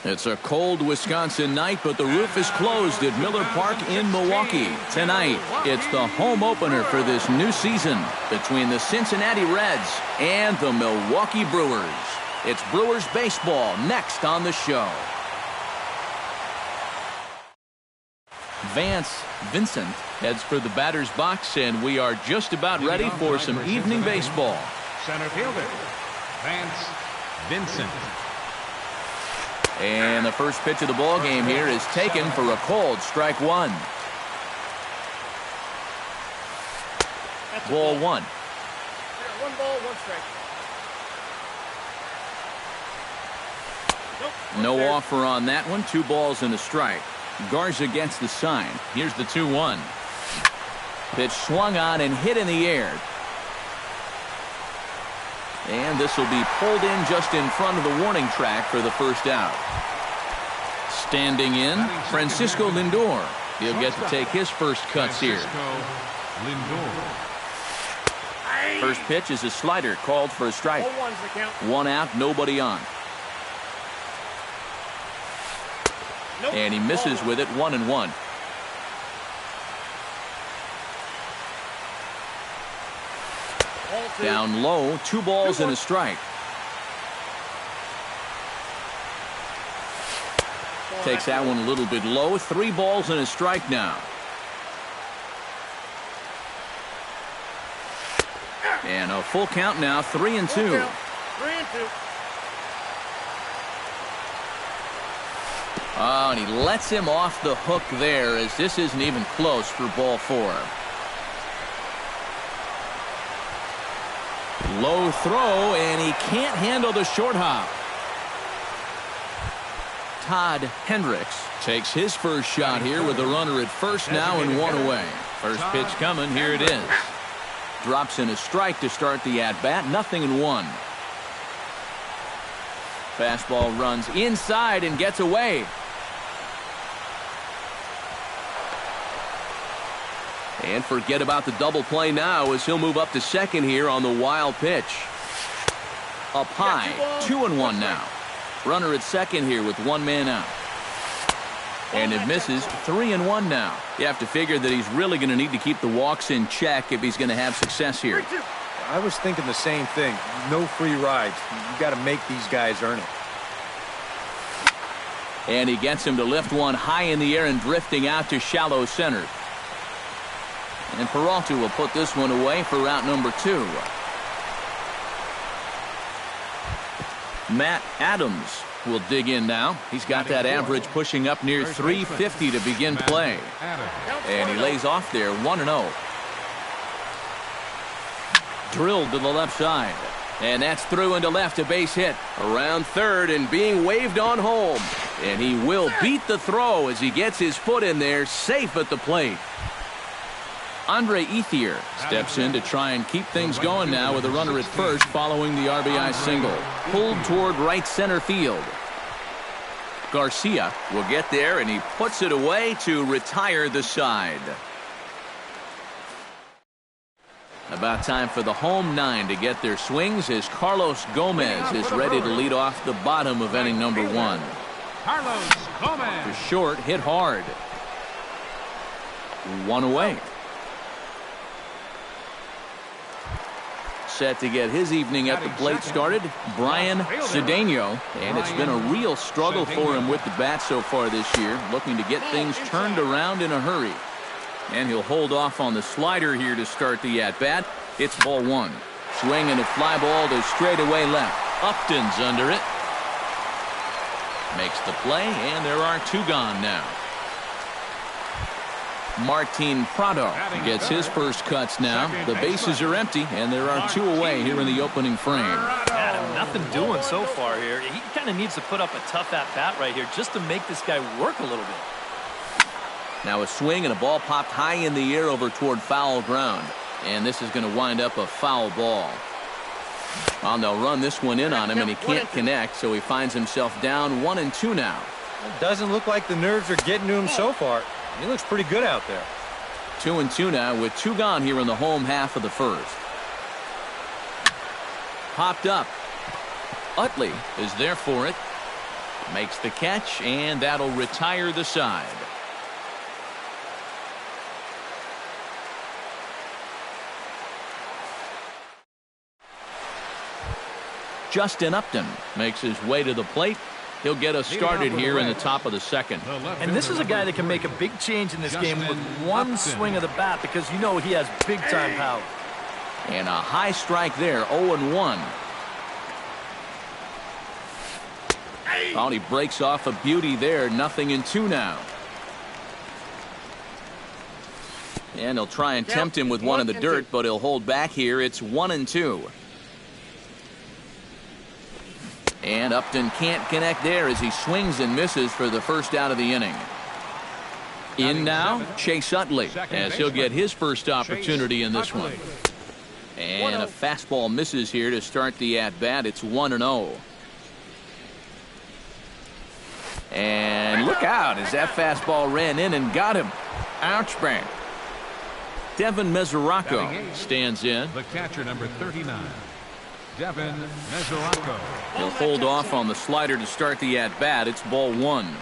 It's a cold Wisconsin night, but the roof is closed at Miller Park in Milwaukee. Tonight, it's the home opener for this new season between the Cincinnati Reds and the Milwaukee Brewers. It's Brewers baseball next on the show. Vance Vincent heads for the batter's box, and we are just about ready for some evening baseball. Center fielder, Vance Vincent. And the first pitch of the ball game here is taken for a cold strike one. Ball one. One ball, one strike. No offer on that one. 2 balls and a strike. Garza gets the sign. Here's the 2-1. Pitch swung on and hit in the air. And this will be pulled in just in front of the warning track for the first out. Standing in, Francisco Lindor. He'll get to take his first cuts here. First pitch is a slider called for a strike. 1 out, nobody on. And he misses with it, 1-1. Down low, 2 balls and a strike. Takes that one a little bit low. 3 balls and a strike now. And a full count now, 3-2. 3-2. Oh, and he lets him off the hook there, as this isn't even close for ball 4. Low throw, and he can't handle the short hop. Todd Hendricks takes his first shot here with a runner at first now and 1 away. First pitch coming, here it is. Drops in a strike to start the at-bat, 0-1. Fastball runs inside and gets away. And forget about the double play now, as he'll move up to second here on the wild pitch. Up high, 2-1 now. Runner at second here with 1 man out. And it misses, 3-1 now. You have to figure that he's really going to need to keep the walks in check if he's going to have success here. I was thinking the same thing. No free rides. You got to make these guys earn it. And he gets him to lift one high in the air and drifting out to shallow center. And Peralta will put this one away for out number 2. Matt Adams will dig in now. He's got that average pushing up near 350 to begin play. And he lays off there, 1-0. Drilled to the left side. And that's through into left, a base hit. Around third and being waved on home. And he will beat the throw as he gets his foot in there, safe at the plate. Andre Ethier steps in to try and keep things going now with a runner at first following the RBI single. Pulled toward right center field. Garcia will get there, and he puts it away to retire the side. About time for the home 9 to get their swings as Carlos Gomez is ready to lead off the bottom of inning number 1. Carlos Gomez. To short, hit hard. 1 away. Set to get his evening at the plate started, Brian Cedeno, and it's been a real struggle for him with the bat so far this year, looking to get things turned around in a hurry. And he'll hold off on the slider here to start the at-bat. It's ball 1. Swing and a fly ball to straightaway left. Upton's under it. Makes the play, and there are 2 gone now. Martin Prado gets his first cuts now. The bases are empty, and there are 2 away here in the opening frame. Adam, nothing doing so far here. He kind of needs to put up a tough at-bat right here just to make this guy work a little bit. Now a swing and a ball popped high in the air over toward foul ground. And this is going to wind up a foul ball. Well, they'll run this one in on him, and he can't connect, so he finds himself down 1-2 now. It doesn't look like the nerves are getting to him so far. He looks pretty good out there. 2-2 now with 2 gone here in the home half of the first. Popped up. Utley is there for it. Makes the catch, and that'll retire the side. Justin Upton makes his way to the plate. He'll get us started here in the top of the second. And this is a guy that can make a big change in this game with one swing of the bat, because you know he has big-time power. And a high strike there, 0-1. Oh, he breaks off a beauty there, 0-2 now. And he'll try and tempt him with one in the dirt, but he'll hold back here. It's 1-2. And Upton can't connect there as he swings and misses for the first out of the inning. In now, Chase Utley, as he'll get his first opportunity in this one. And a fastball misses here to start the at-bat. It's 1-0. And look out as that fastball ran in and got him. Ouch bang. Devin Mesoraco stands in. The catcher, number 39. Devin Mesoraco. He'll hold off on the slider to start the at-bat. It's ball one.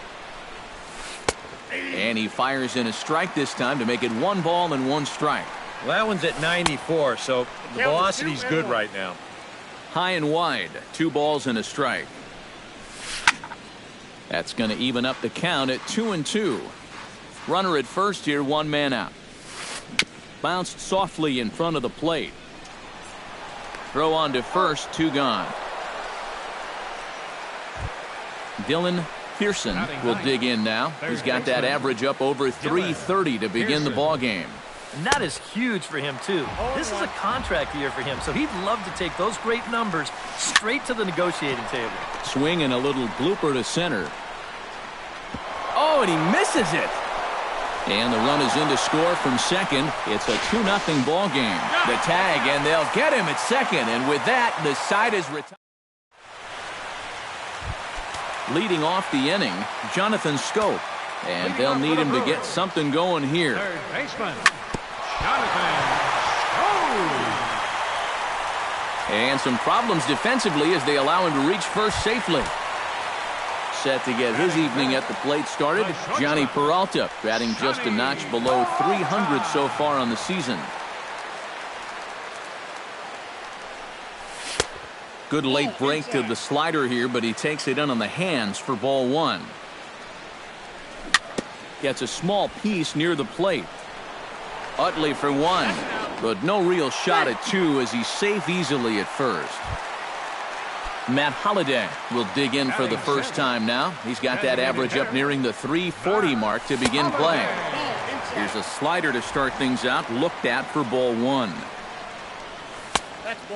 And he fires in a strike this time to make it 1 ball and 1 strike. Well, that one's at 94, so the velocity's good right now. High and wide, 2 balls and a strike. That's going to even up the count at 2-2. Runner at first here, 1 man out. Bounced softly in front of the plate. Throw on to first, 2 gone. Dylan Pearson will dig in now. He's got that average up over 330 to begin the ball game. And that is huge for him, too. This is a contract year for him, so he'd love to take those great numbers straight to the negotiating table. Swing and a little blooper to center. Oh, and he misses it. And the run is in to score from second. It's a 2-0 ball game. The tag, and they'll get him at second. And with that, the side is retired. Leading off the inning, Jonathan Scope. And they'll need him to get something going here. Third baseman, Jonathan Scope. And some problems defensively as they allow him to reach first safely. Set to get his evening at the plate started, Johnny Peralta, batting just a notch below 300 so far on the season. Good late break to the slider here, but he takes it in on the hands for ball one. Gets a small piece near the plate. Utley for 1, but no real shot at 2 as he's safe easily at first. Matt Holliday will dig in for the first time now. He's got that average up nearing the 340 mark to begin play. Here's a slider to start things out, looked at for ball one.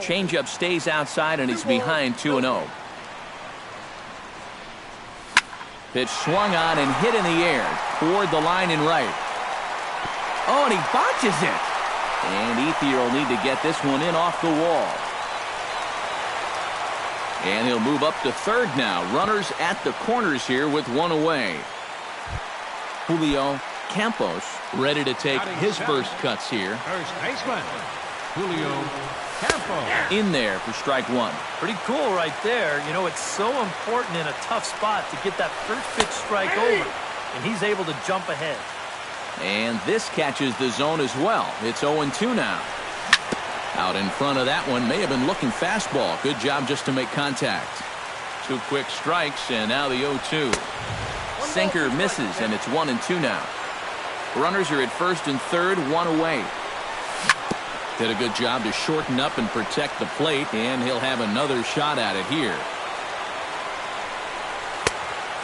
Changeup stays outside and he's behind 2-0. Pitch swung on and hit in the air toward the line and right. Oh, and he botches it. And Ethier will need to get this one in off the wall. And he'll move up to third now. Runners at the corners here with 1 away. Julio Campos ready to take his first cuts here. First baseman, Julio Campos. In there for strike 1. Pretty cool right there. You know, it's so important in a tough spot to get that first pitch strike over. And he's able to jump ahead. And this catches the zone as well. It's 0-2 now. Out in front of that one, may have been looking fastball. Good job just to make contact. 2 quick strikes, and now the 0-2. Sinker misses, and it's 1-2 now. Runners are at first and third, 1 away. Did a good job to shorten up and protect the plate, and he'll have another shot at it here.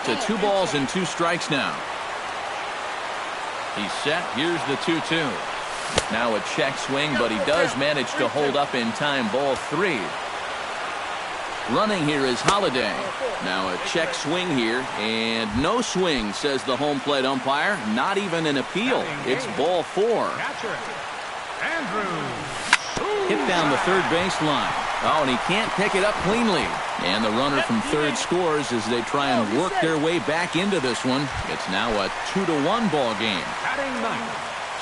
To 2 balls and 2 strikes now. He's set. Here's the 2-2. Now a check swing, but he does manage to hold up in time. Ball 3. Running here is Holliday. Now a check swing here, and no swing, says the home plate umpire. Not even an appeal. It's ball 4. Hit down the third baseline. Oh, and he can't pick it up cleanly. And the runner from third scores as they try and work their way back into this one. It's now a 2-1 ball game.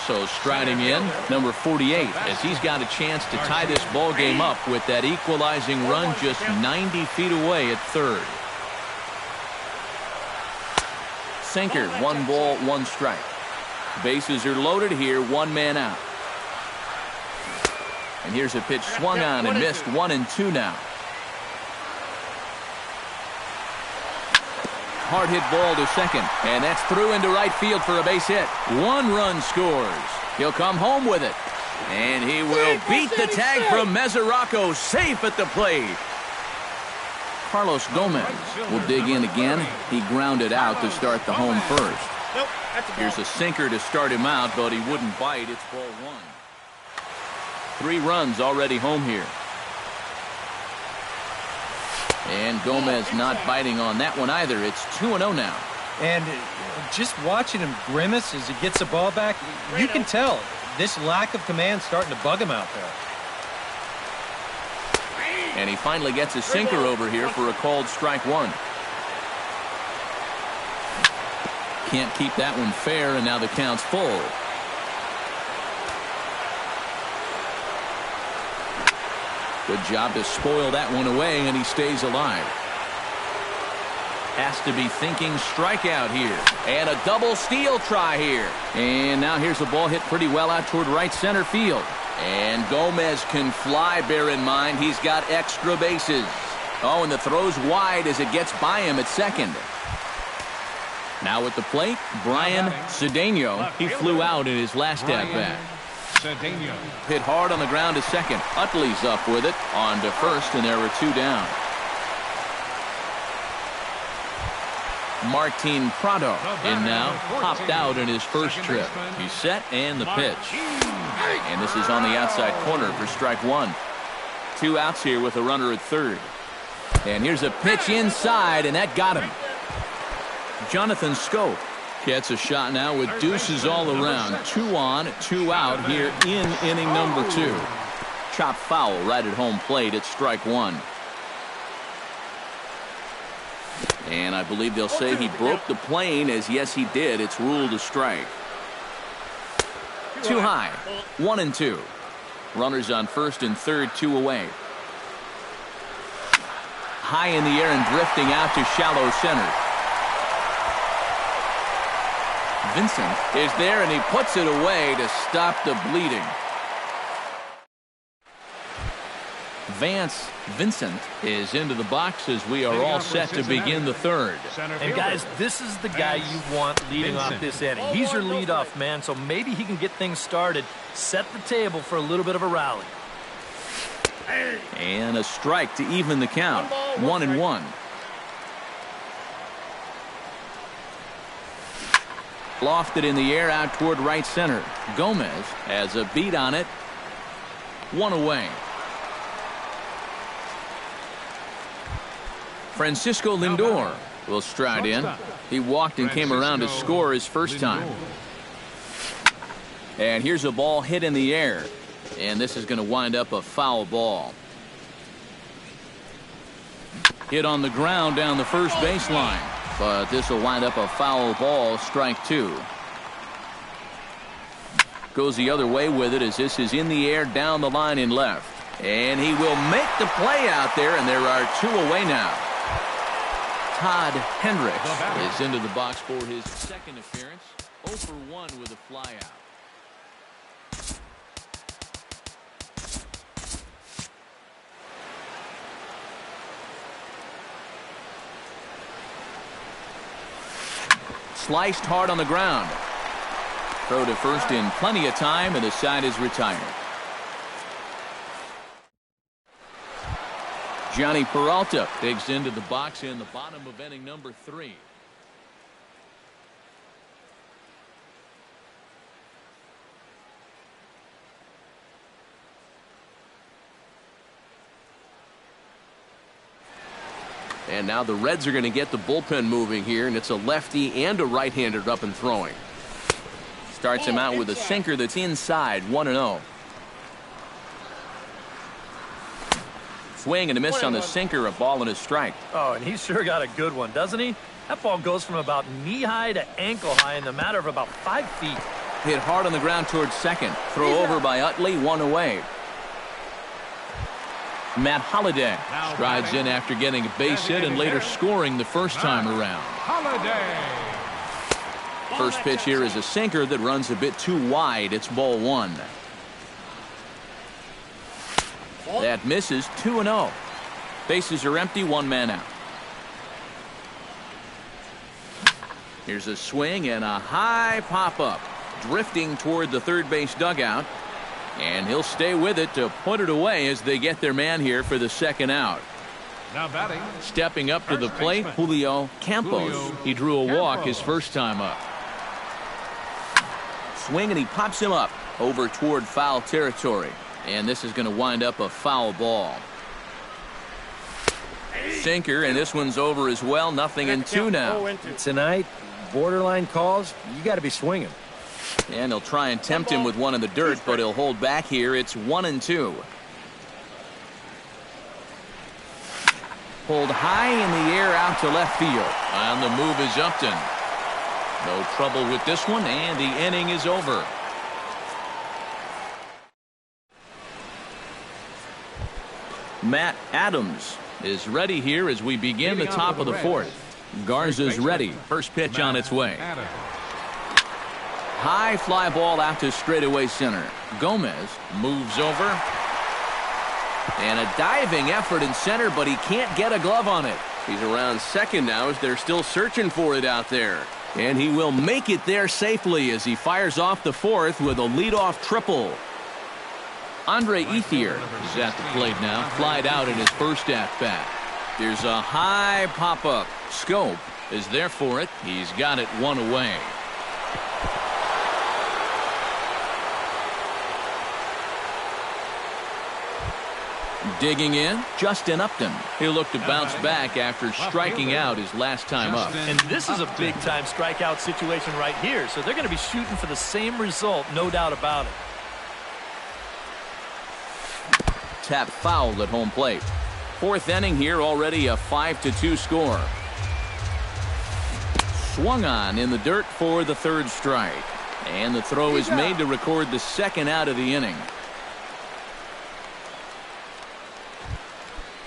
So striding in, number 48, as he's got a chance to tie this ball game up with that equalizing run just 90 feet away at third. sinker. 1 ball, 1 strike. Bases are loaded here. 1 man out. And here's a pitch swung on and missed. 1-2 now. Hard hit ball to second. And that's through into right field for a base hit. 1 run scores. He'll come home with it. And he will beat the tag from Mesoraco. Safe at the plate. Carlos Gomez will dig in again. He grounded out to start the home first. Nope, that's a ball. Here's a sinker to start him out, but he wouldn't bite. It's ball 1. 3 runs already home here. And Gomez not biting on that one either. It's 2-0 now. And just watching him grimace as he gets the ball back, you can tell this lack of command starting to bug him out there. And he finally gets a sinker over here for a called strike 1. Can't keep that one fair, and now the count's full. Good job to spoil that one away, and he stays alive. Has to be thinking strikeout here. And a double steal try here. And now here's the ball hit pretty well out toward right center field. And Gomez can fly, bear in mind he's got extra bases. Oh, and the throw's wide as it gets by him at second. Now at the plate, Brian Cedeno. He flew out in his last at-bat. Hit hard on the ground to second. Utley's up with it on to first, and there were 2 down. Martin Prado in now, popped out in his first trip. He's set, and the pitch. And this is on the outside corner for strike 1. 2 outs here with a runner at third. And here's a pitch inside, and that got him. Jonathan Scope gets a shot now with deuces all around. 2 on, 2 out here in inning number 2. Chop foul right at home plate. It's strike 1. And I believe they'll say he broke the plane, as yes he did. It's ruled a strike. Too high. 1-2. Runners on first and third, 2 away. High in the air and drifting out to shallow center. Vincent is there, and he puts it away to stop the bleeding. Vance Vincent is into the box as we are all set to begin the third. And guys, this is the guy you want leading off this inning. He's your leadoff man, so maybe he can get things started, set the table for a little bit of a rally. And a strike to even the count. 1-1. Lofted in the air out toward right center. Gomez has a beat on it. 1 away. Francisco Lindor will stride in. He walked and came around to score his first time. And here's a ball hit in the air. And this is going to wind up a foul ball. Hit on the ground down the first baseline. But this will wind up a foul ball, strike 2. Goes the other way with it as this is in the air down the line in left. And he will make the play out there, and there are 2 away now. Todd Hendricks is into the box for his second appearance. 0 for 1 with a flyout. Sliced hard on the ground. Throw to first in plenty of time, and the side is retired. Johnny Peralta digs into the box in the bottom of inning number 3. And now the Reds are going to get the bullpen moving here, and it's a lefty and a right-hander up and throwing. Starts him out with a sinker that's inside. 1-0. Swing and a miss on the sinker, a ball and a strike. Oh, and he's sure got a good one, doesn't he? That ball goes from about knee-high to ankle-high in the matter of about 5 feet. Hit hard on the ground towards second. Throw over by Utley, 1 away. Matt Holliday strides in after getting a base hit and later scoring the first time around. First pitch here is a sinker that runs a bit too wide. It's ball one. That misses. 2-0. Bases are empty. One man out. Here's a swing and a high pop-up. Drifting toward the third base dugout. And he'll stay with it to put it away as they get their man here for the second out. Now batting. Stepping up to the plate, Julio Campos. He drew a walk his first time up. Swing and he pops him up over toward foul territory. And this is going to wind up a foul ball. Sinker, and this one's over as well. 0-2 now. Tonight, borderline calls, you got to be swinging. And he'll try and tempt him with one in the dirt, but he'll hold back here. It's 1-2. Pulled high in the air out to left field. On the move is Upton. No trouble with this one, and the inning is over. Matt Adams is ready here as we begin the top of the fourth. Garza's ready. First pitch on its way. High fly ball out to straightaway center. Gomez moves over. And a diving effort in center, but he can't get a glove on it. He's around second now as they're still searching for it out there. And he will make it there safely as he fires off the fourth with a leadoff triple. Andre Ethier is at the plate now. Flied out in his first at-bat. There's a high pop-up. Scope is there for it. He's got it one away. Digging in, Justin Upton. He'll look to bounce back after striking out his last time up. And this is a big-time strikeout situation right here, so they're going to be shooting for the same result, no doubt about it. Tap fouled at home plate. Fourth inning here, already a 5-2 score. Swung on in the dirt for the third strike. And the throw is made to record the second out of the inning.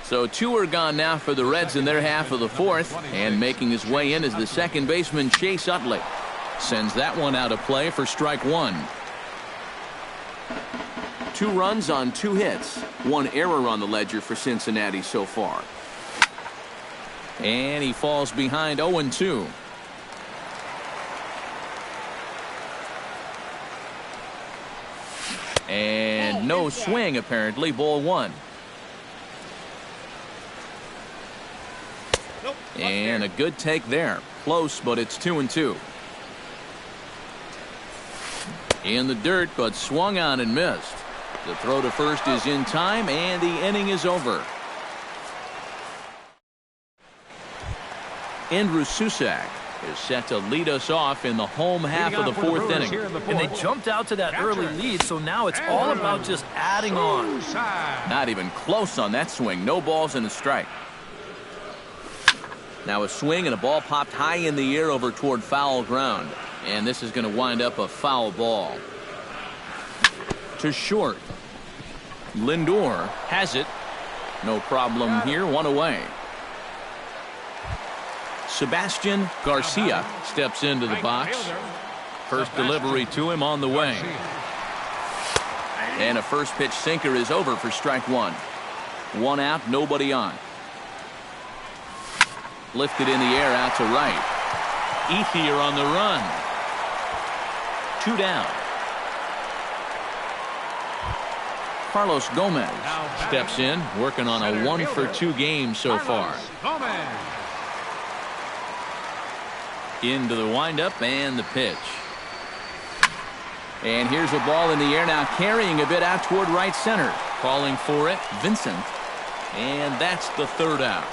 So two are gone now for the Reds in their half of the fourth. And making his way in is the second baseman, Chase Utley. Sends that one out of play for strike one. 2 runs on 2 hits. 1 error on the ledger for Cincinnati so far. And he falls behind 0-2. And no swing apparently. Ball 1. And a good take there. Close, but it's 2-2. In the dirt, but swung on and missed. The throw to first is in time, and the inning is over. Andrew Susac is set to lead us off in the home half of the fourth inning. And they jumped out to that early lead, so now it's all about just adding on. Not even close on that swing. No balls and a strike. Now a swing and a ball popped high in the air over toward foul ground. And this is going to wind up a foul ball. To short. Lindor has it. No problem here. 1 away. Sebastian Garcia steps into the box. First delivery to him on the way. And a first pitch sinker is over for strike 1. 1 out, nobody on. Lifted in the air out to right. Ethier on the run. 2 down. Carlos Gomez steps in, working on a 1-for-2 game so far. Into the windup and the pitch. And here's a ball in the air now, carrying a bit out toward right center. Calling for it, Vincent. And that's the third out.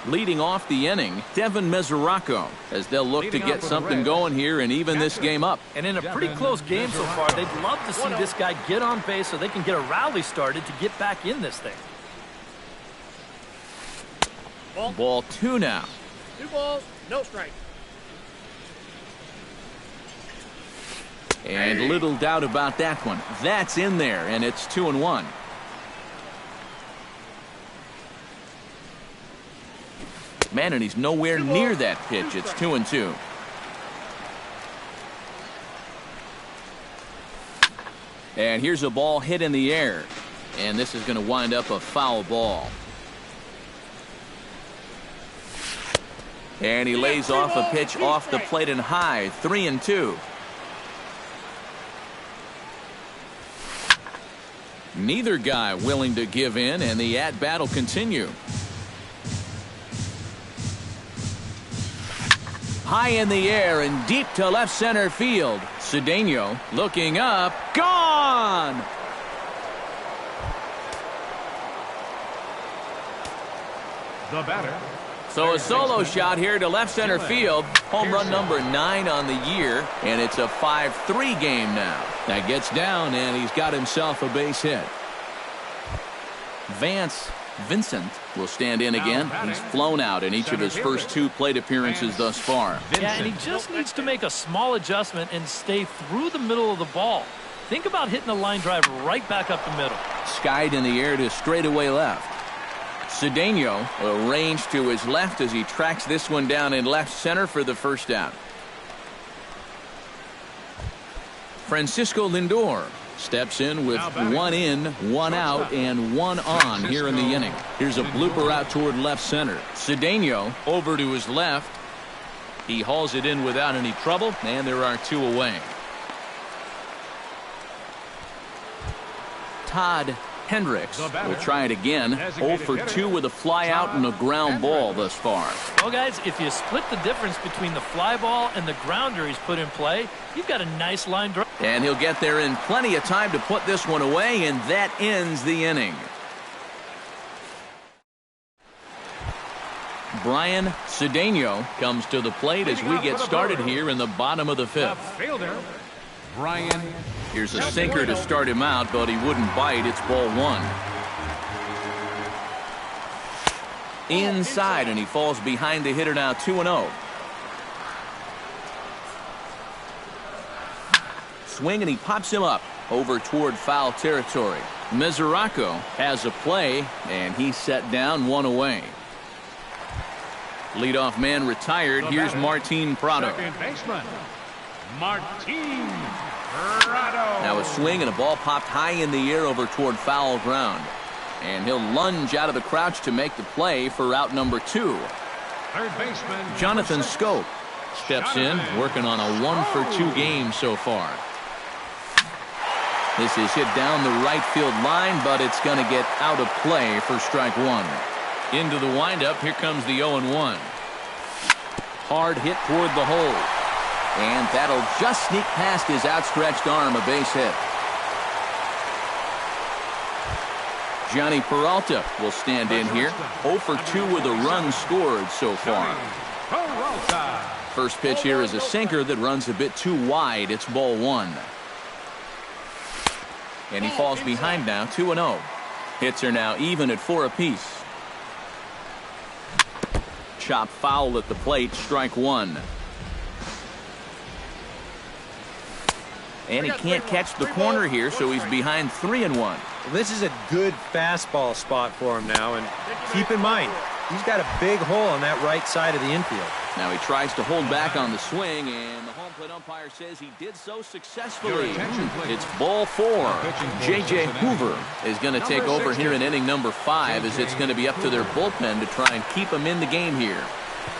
Leading off the inning, Devin Mesoraco, as they'll look to get something going here and even this game up. And in a pretty close game so far, they'd love to see this guy get on base so they can get a rally started to get back in this thing. Ball 2 now. 2 balls, no strike. And little doubt about that one. That's in there, and it's 2-1. Man, and he's nowhere near that pitch. It's 2-2. And here's a ball hit in the air. And this is going to wind up a foul ball. And he lays off a pitch off the plate and high. 3-2. Neither guy willing to give in, and the at-bat will continue. High in the air and deep to left center field. Cedeno looking up. Gone! The batter. So a solo shot here to left center field. Home run number 9 on the year, and it's a 5-3 game now. That gets down, and he's got himself a base hit. Vincent will stand in again. He's flown out in each of his first 2 plate appearances thus far. Yeah, and he just needs to make a small adjustment and stay through the middle of the ball. Think about hitting a line drive right back up the middle. Skied in the air to straightaway left. Cedeno will range to his left as he tracks this one down in left center for the first out. Francisco Lindor steps in with 1 in, 1 out, and 1 on here in the inning. Here's a blooper out toward left center. Cedeno over to his left. He hauls it in without any trouble, and there are 2 away. Todd Hendricks will try it again. 0 for 2 with a fly out and a ground ball thus far. Well, guys, if you split the difference between the fly ball and the grounder he's put in play, you've got a nice line drive. And he'll get there in plenty of time to put this one away, and that ends the inning. Brian Cedeno comes to the plate as we get started here in the bottom of the 5th. Fielder, Brian. Here's a sinker to start him out, but he wouldn't bite. It's ball 1. Inside, and he falls behind the hitter now. 2-0. Swing, and he pops him up over toward foul territory. Mesoraco has a play, and he's set down 1 away. Leadoff man retired. Here's Martin Prado. Second baseman, Martin Prado. Now a swing and a ball popped high in the air over toward foul ground. And he'll lunge out of the crouch to make the play for out number 2. Third baseman, Jonathan Scope steps in, working on a 1 for 2 game so far. This is hit down the right field line, but it's going to get out of play for strike 1. Into the windup, here comes the 0-1. Hard hit toward the hole. And that'll just sneak past his outstretched arm, a base hit. Johnny Peralta will stand in here. 0 for 2 with a run scored so far. Peralta. First pitch here is a sinker that runs a bit too wide. It's ball 1. And he falls behind now, 2-0. Hits are now even at 4 apiece. Chop foul at the plate, strike 1. And he can't catch the corner here, so he's behind 3-1. This is a good fastball spot for him now, and keep in mind, he's got a big hole on that right side of the infield. Now he tries to hold back on the swing, and the home plate umpire says he did so successfully. It's ball 4. J.J. Hoover is going to take over here in inning number 5, as it's going to be up to their bullpen to try and keep him in the game here.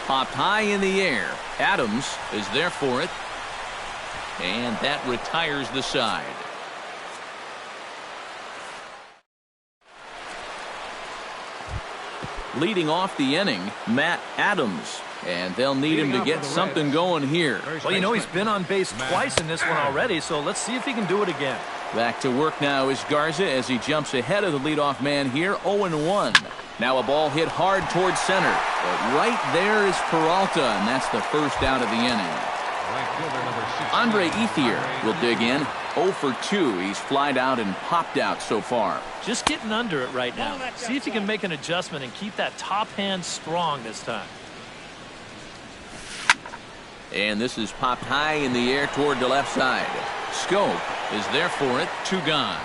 Popped high in the air. Adams is there for it. And that retires the side. Leading off the inning, Matt Adams. And they'll need him to get something going here. Well, you know, he's been on base twice in this one already, so let's see if he can do it again. Back to work now is Garza as he jumps ahead of the leadoff man here, 0-1. Now a ball hit hard towards center. But right there is Peralta, and that's the first out of the inning. Andre Ethier will dig in. 0 for 2. He's flied out and popped out so far. Just getting under it right now. See if he can make an adjustment and keep that top hand strong this time. And this is popped high in the air toward the left side. Scope is there for it. 2 gone.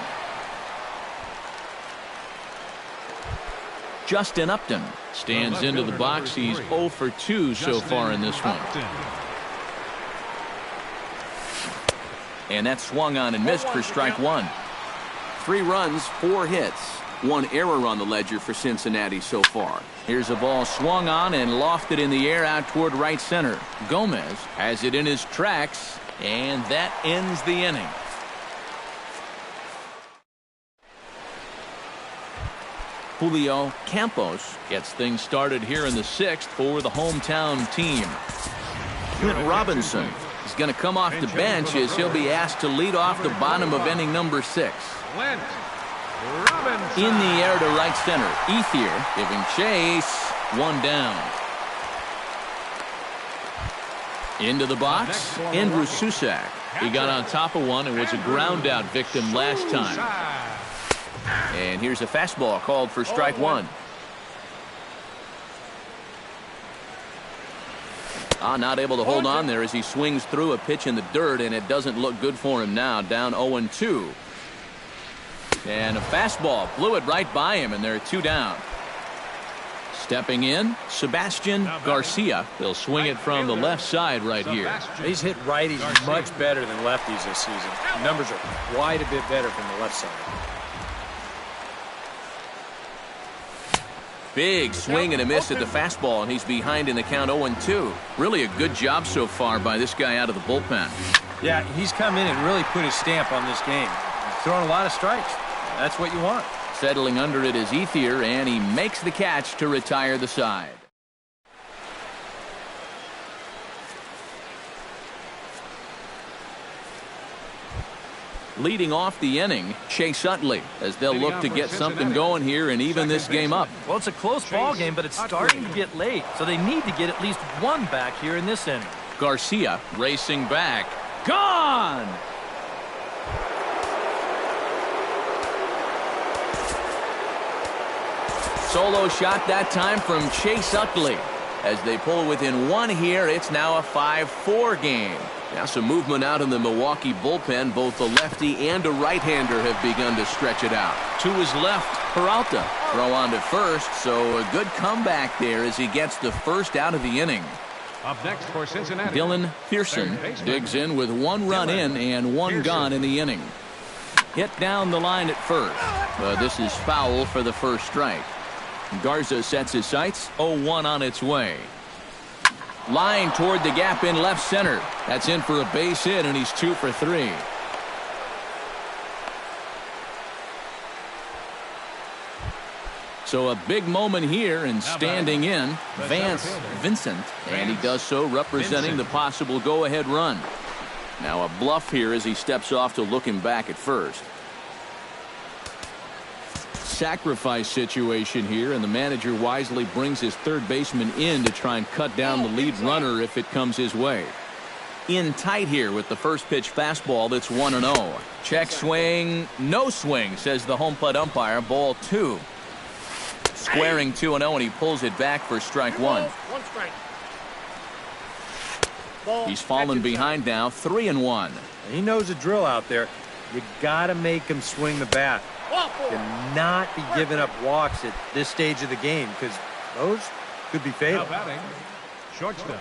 Justin Upton stands into the box. He's 0 for 2 so far in this one. And that swung on and missed for strike one. 3 runs, 4 hits. 1 error on the ledger for Cincinnati so far. Here's a ball swung on and lofted in the air out toward right center. Gomez has it in his tracks, and that ends the inning. Julio Campos gets things started here in the 6th for the hometown team. Clint Robinson is going to come off the bench as he'll be asked to lead off the bottom of inning number 6. In the air to right center. Ethier giving chase. 1 down. Into the box, Andrew Susac. He got on top of one and was a ground out victim last time. And here's a fastball called for strike one. Not able to hold on there as he swings through a pitch in the dirt, and it doesn't look good for him now. Down 0-2. And a fastball blew it right by him, and there are 2 down. Stepping in, Sebastian Garcia. They'll swing it from the left side right here. He's hit righties much better than lefties this season. Numbers are quite a bit better from the left side. Big swing and a miss at the fastball, and he's behind in the count 0-2. Really a good job so far by this guy out of the bullpen. Yeah, he's come in and really put his stamp on this game. He's throwing a lot of strikes. That's what you want. Settling under it is Ethier, and he makes the catch to retire the side. Leading off the inning, Chase Utley, as they'll look to get something going here and even this game up. Well, it's a close ball game, but it's starting to get late, so they need to get at least 1 back here in this inning. Garcia racing back. Gone! Solo shot that time from Chase Utley. As they pull within 1 here, it's now a 5-4 game. Now some movement out in the Milwaukee bullpen. Both the lefty and a right-hander have begun to stretch it out. To his left, Peralta. Throw on to first, so a good comeback there as he gets the first out of the inning. Up next for Cincinnati, Dylan Pearson digs in with 1 run in and 1 gone in the inning. Hit down the line at first. This is foul for the first strike. Garza sets his sights. 0-1 on its way. Line toward the gap in left center. That's in for a base hit, and he's 2 for 3. So a big moment here, and standing in, Vance Vincent, and he does so representing the possible go-ahead run. Now a bluff here as he steps off to look him back at first. Sacrifice situation here, and the manager wisely brings his third baseman in to try and cut down the lead runner if it comes his way. In tight here with the first pitch fastball that's 1-0. Check swing, no swing, says the home plate umpire. Ball 2. Squaring 2-0, and he pulls it back for strike 1. 1 strike. He's fallen behind now, 3-1. He knows the drill out there. You got to make him swing the bat. Cannot be giving up walks at this stage of the game, because those could be fatal. now batting, shortstop,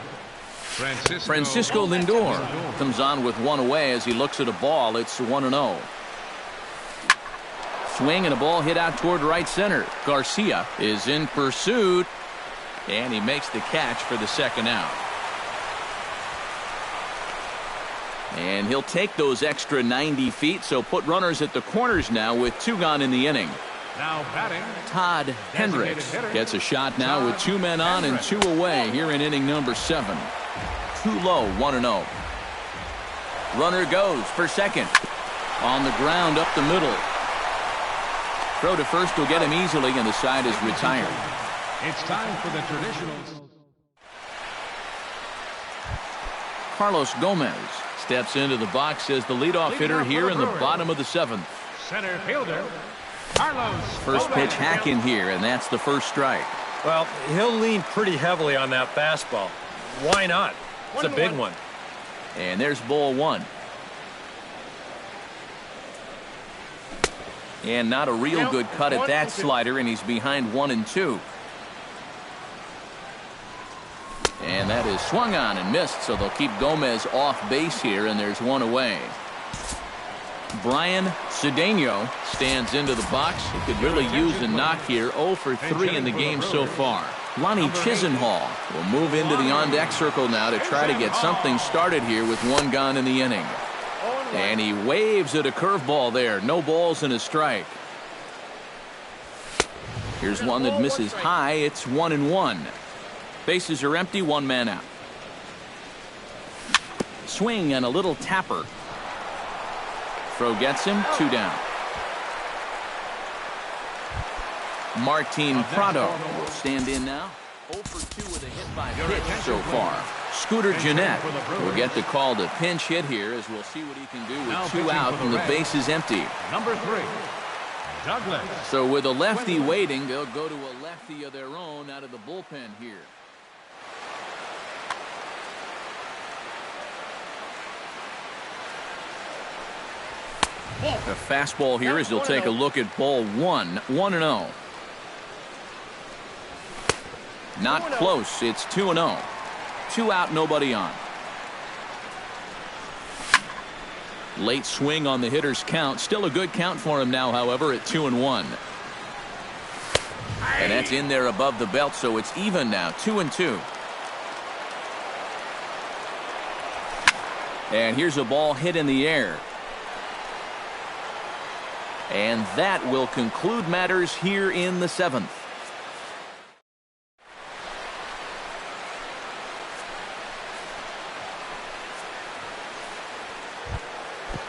Francisco Lindor comes on with 1 away as he looks at a ball. It's 1-0. Swing and a ball hit out toward right center. Garcia is in pursuit, and he makes the catch for the second out. And he'll take those extra 90 feet, so put runners at the corners now with 2 gone in the inning. now batting, Todd Hendricks gets a shot now with 2 men on and 2 away here in inning number 7. Too low, 1-0. Runner goes for second. On the ground up the middle. Throw to first will get him easily, and the side is retired. it's time for the traditionals. Carlos Gomez steps into the box as the leadoff hitter here in the bottom of the 7th. Center fielder, Carlos. First pitch hack in here, and that's the first strike. Well, he'll lean pretty heavily on that fastball. Why not? It's a big one. And there's ball 1. And not a real good cut at that slider, and he's behind 1-2. And that is swung on and missed, so they'll keep Gomez off base here, and there's one away. Brian Cedeno stands into the box. He could really use a knock here. 0 for 3 in the game so far. Lonnie Chisenhall will move into the on-deck circle now to try to get something started here with one gone in the inning. And he waves at a curveball there. No balls and a strike. Here's one that misses high. It's 1-1. Bases are empty, one man out. Swing and a little tapper. Throw gets him, 2 down. Martin Prado will stand in now. 0 for 2 with a hit by pitch so far. Scooter Gennett will get the call to pinch hit here, as we'll see what he can do with 2 out and the base is empty. Number 3, Douglas. So with a lefty waiting, they'll go to a lefty of their own out of the bullpen here. A fastball here as he'll take a look at ball 1. 1-0. Not close. It's 2-0. 2 out, nobody on. Late swing on the hitter's count. Still a good count for him now, however, at 2-1. And that's in there above the belt, so it's even now. 2-2. And here's a ball hit in the air. And that will conclude matters here in the 7th.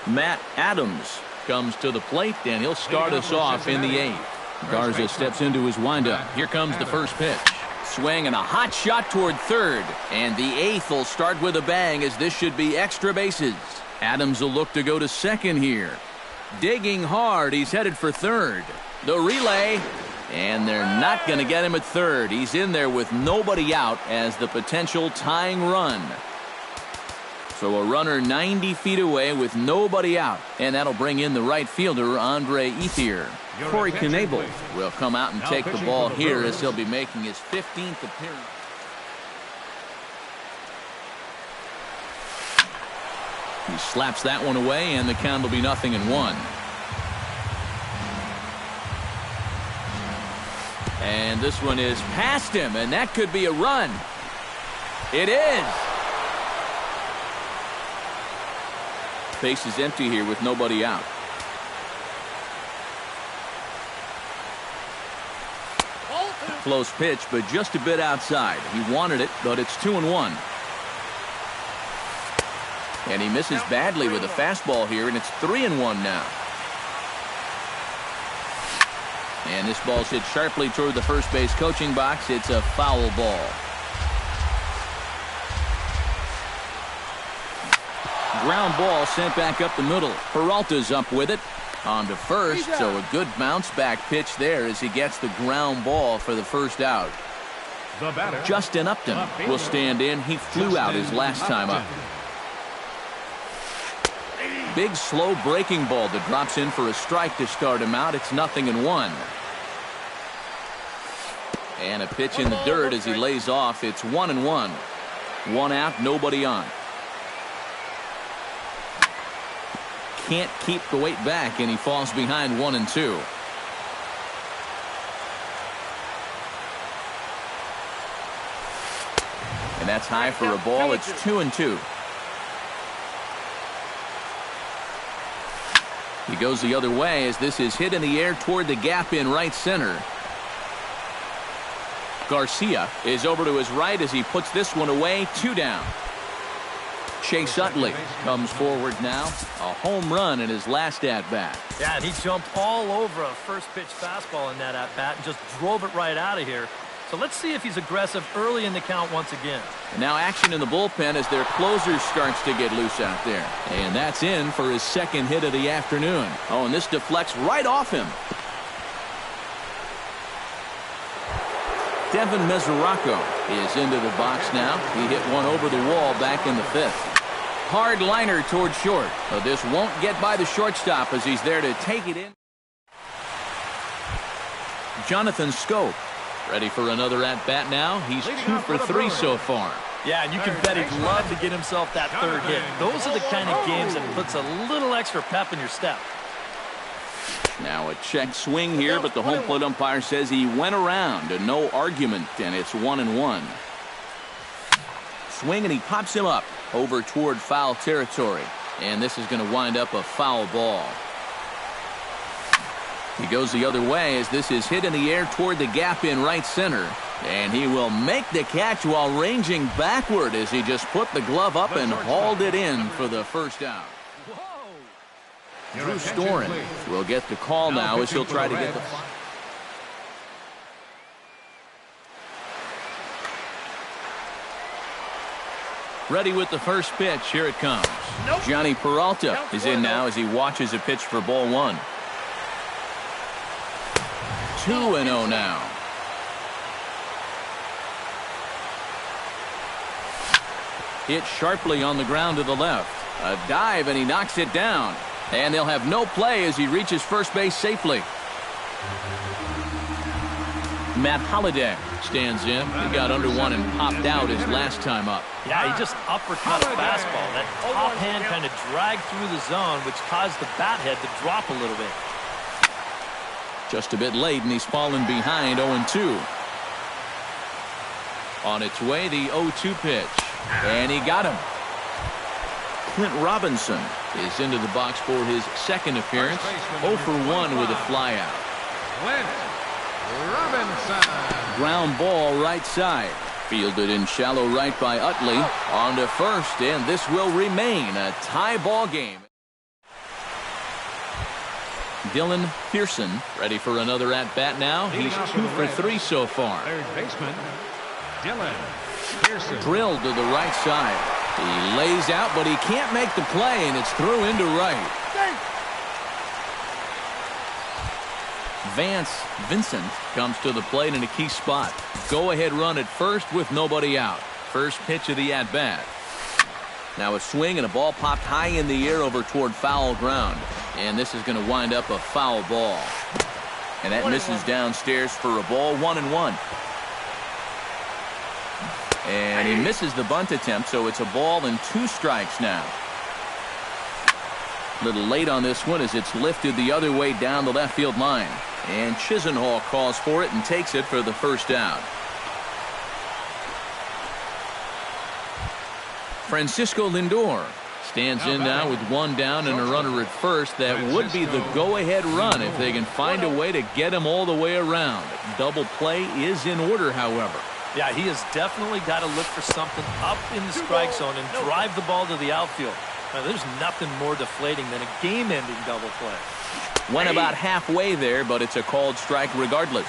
Matt Adams comes to the plate, and he'll start us off in the 8th. Garza steps into his windup. Here comes the first pitch. Swing and a hot shot toward third. And the 8th will start with a bang, as this should be extra bases. Adams will look to go to second here. Digging hard, he's headed for third. The relay, and they're not going to get him at third. He's in there with nobody out as the potential tying run. So a runner 90 feet away with nobody out, and that'll bring in the right fielder, Andre Ethier. Corey Knebel will come out and take the ball here, as he'll be making his 15th appearance. He slaps that one away, and the count will be 0-1. And this one is past him, and that could be a run. It is. Base is empty here with nobody out. Close pitch, but just a bit outside. He wanted it, but it's 2-1. And he misses badly with a fastball here, and it's 3-1 now. And this ball's hit sharply toward the first base coaching box. It's a foul ball. Ground ball sent back up the middle. Peralta's up with it. On to first, so a good bounce back pitch there as he gets the ground ball for the first out. Justin Upton will stand in. He flew out his last time up. Big slow breaking ball that drops in for a strike to start him out. It's 0-1. And a pitch in the dirt as he lays off. It's 1-1. 1 out, nobody on. Can't keep the weight back, and he falls behind 1-2. And that's high for a ball. It's 2-2. He goes the other way as this is hit in the air toward the gap in right center. Garcia is over to his right as he puts this one away. 2 down. Chase Utley comes forward now. A home run in his last at-bat. Yeah, and he jumped all over a first-pitch fastball in that at-bat and just drove it right out of here. So let's see if he's aggressive early in the count once again. And now action in the bullpen as their closer starts to get loose out there. And that's in for his second hit of the afternoon. Oh, and this deflects right off him. Devin Mesoraco is into the box now. He hit one over the wall back in the 5th. Hard liner toward short. But this won't get by the shortstop as he's there to take it in. Jonathan Scope ready for another at-bat now. He's 2 for 3 so far. Yeah, and you can bet he'd love to get himself that third hit. Those are the kind of games that puts a little extra pep in your step. Now a check swing here, but the home plate umpire says he went around, and no argument, and it's 1-1. Swing, and he pops him up over toward foul territory, and this is going to wind up a foul ball. He goes the other way as this is hit in the air toward the gap in right center, and he will make the catch while ranging backward as he just put the glove up and hauled it in for the first out. Drew Storen will get the call now as he'll try to get the... Ready with the first pitch. Here it comes. Johnny Peralta is in now as he watches a pitch for ball 1. 2-0 now. Hit sharply on the ground to the left. A dive, and he knocks it down. And they'll have no play as he reaches first base safely. Matt Holliday stands in. He got under one and popped out his last time up. Yeah, he just uppercut a fastball. That top hand kind of dragged through the zone, which caused the bat head to drop a little bit. Just a bit late, and he's fallen behind 0-2. On its way, the 0-2 pitch. And he got him. Clint Robinson is into the box for his second appearance. 0 for 1 with a flyout. Clint Robinson. Ground ball right side. Fielded in shallow right by Utley. On to first, and this will remain a tie ball game. Dylan Pearson ready for another at-bat now. He's 2 for 3 so far. Third baseman, Dylan Pearson. Drilled to the right side. He lays out, but he can't make the play, and it's through into right. Vance Vincent comes to the plate in a key spot. Go-ahead run at first with nobody out. First pitch of the at-bat. Now a swing, and a ball popped high in the air over toward foul ground. And this is going to wind up a foul ball. And that misses downstairs for a ball. 1-1. And he misses the bunt attempt, so it's a ball and 2 strikes now. A little late on this one as it's lifted the other way down the left field line. And Chisenhall calls for it and takes it for the first out. Francisco Lindor stands in now with 1 down and a runner at first. That would be the go-ahead run if they can find a way to get him all the way around. Double play is in order, however. Yeah, he has definitely got to look for something up in the strike zone and drive the ball to the outfield. Now, there's nothing more deflating than a game-ending double play. Went about halfway there, but it's a called strike regardless.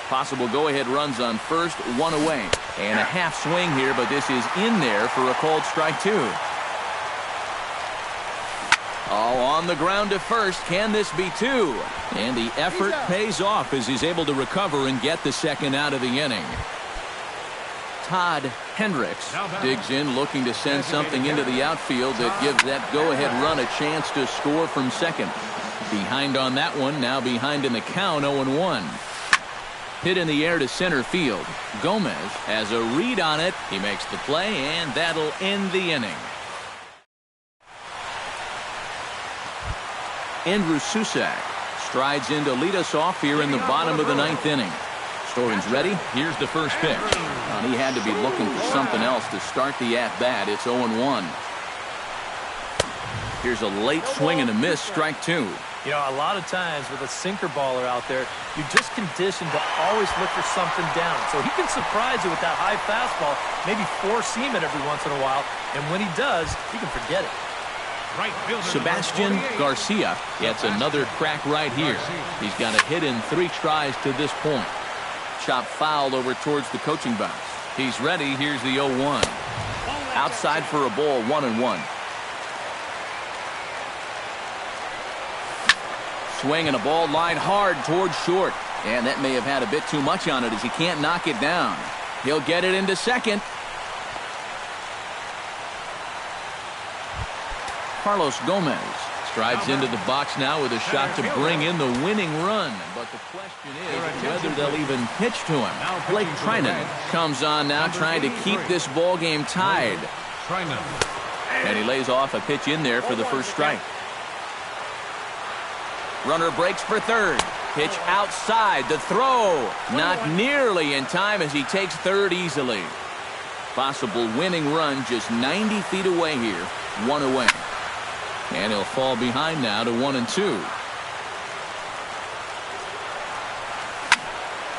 Possible go-ahead runs on first, 1 away. And a half swing here, but this is in there for a called strike 2. All on the ground to first. Can this be 2? And the effort pays off as he's able to recover and get the second out of the inning. Todd Hendricks digs in, looking to send something into the outfield that gives that go-ahead run a chance to score from second. Behind on that one, now behind in the count, 0-1. Hit in the air to center field. Gomez has a read on it. He makes the play, and that'll end the inning. Andrew Susac strides in to lead us off here in the bottom of the 9th inning. Storen's ready. Here's the first pitch. He had to be looking for something else to start the at-bat. It's 0-1. Here's a late swing and a miss, strike 2. You know, a lot of times with a sinker baller out there, you're just conditioned to always look for something down. So he can surprise you with that high fastball, maybe four-seam it every once in a while, and when he does, you can forget it. Sebastian Garcia gets another crack right here. He's got a hit in 3 tries to this point. Chop foul over towards the coaching box. He's ready. Here's the 0-1. Outside for a ball, 1-1. Swing and a ball line hard towards short. And that may have had a bit too much on it as he can't knock it down. He'll get it into second. Carlos Gomez Drives into the box now with a shot to bring in the winning run. But the question is whether they'll even pitch to him. Blake Trinan comes on now trying to keep this ball game tied. And he lays off a pitch in there for the first strike. Runner breaks for third. Pitch outside. The throw not nearly in time as he takes third easily. Possible winning run just 90 feet away here. 1 away. And he'll fall behind now to 1-2.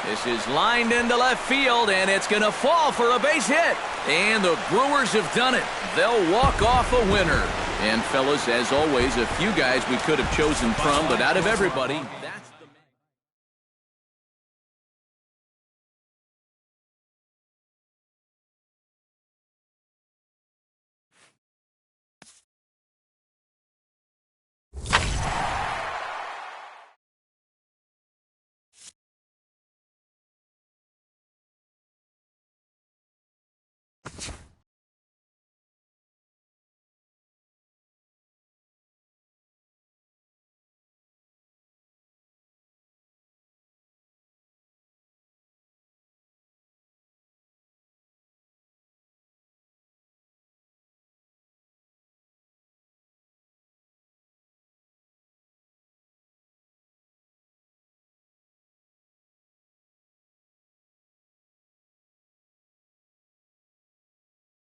This is lined into left field, and it's going to fall for a base hit. And the Brewers have done it. They'll walk off a winner. And, fellas, as always, a few guys we could have chosen from, but out of everybody, that's